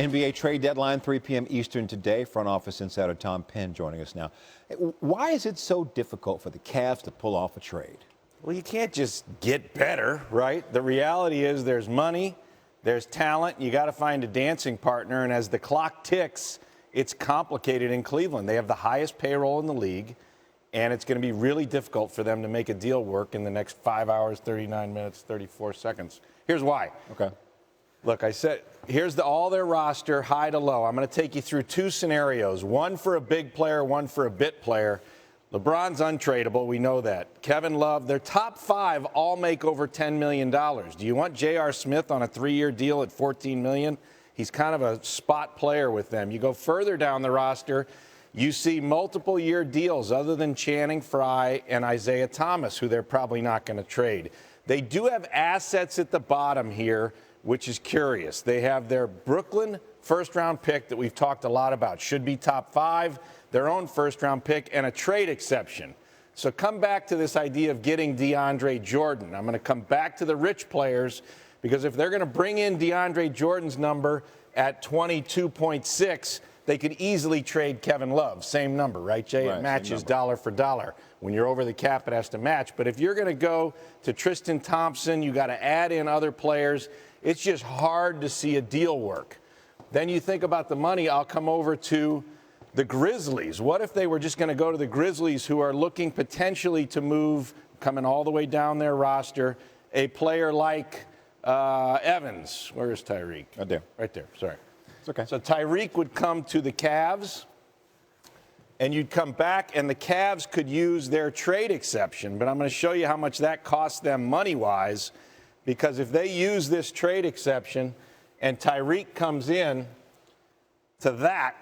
NBA trade deadline, 3 p.m. Eastern today. Front office insider Tom Penn joining us now. Why is it so difficult for the Cavs to pull off a trade? Well, you can't just get better, right? The reality is there's money, there's talent. You got to find a dancing partner. And as the clock ticks, it's complicated in Cleveland. They have the highest payroll in the league, and it's going to be really difficult for them to make a deal work in the next 5 hours, 39 minutes, 34 seconds. Here's why. Okay. Look, I said, here's all their roster, high to low. I'm going to take you through two scenarios, one for a big player, one for a bit player. LeBron's untradeable. We know that. Kevin Love, their top five all make over $10 million. Do you want J.R. Smith on a 3-year deal at $14 million? He's kind of a spot player with them. You go further down the roster, you see multiple year deals other than Channing Frye and Isaiah Thomas, who they're probably not going to trade. They do have assets at the bottom here, which is curious. They have their Brooklyn first-round pick that we've talked a lot about. Should be top 5, their own first-round pick, and a trade exception. So come back to this idea of getting DeAndre Jordan. I'm going to come back to the rich players, because if they're going to bring in DeAndre Jordan's number at 22.6, they could easily trade Kevin Love. Same number, right, Jay? Right, it matches dollar for dollar. When you're over the cap, it has to match. But if you're going to go to Tristan Thompson, you got to add in other players. It's just hard to see a deal work. Then you think about the money. I'll come over to the Grizzlies. What if they were just going to go to the Grizzlies, who are looking potentially to move, coming all the way down their roster, a player like Evans? Where is Tyreek? Right there. Right there, sorry. It's okay. So Tyreek would come to the Cavs, and you'd come back, and the Cavs could use their trade exception. But I'm going to show you how much that costs them money-wise, because if they use this trade exception and Tyreek comes in to that,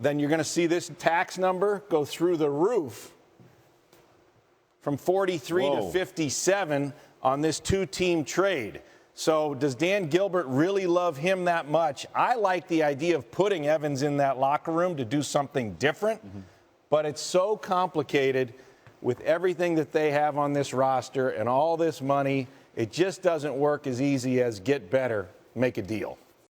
then you're going to see this tax number go through the roof from 43 to 57 on this two-team trade. So does Dan Gilbert really love him that much? I like the idea of putting Evans in that locker room to do something different, but it's so complicated with everything that they have on this roster and all this money. It just doesn't work as easy as get better, make a deal.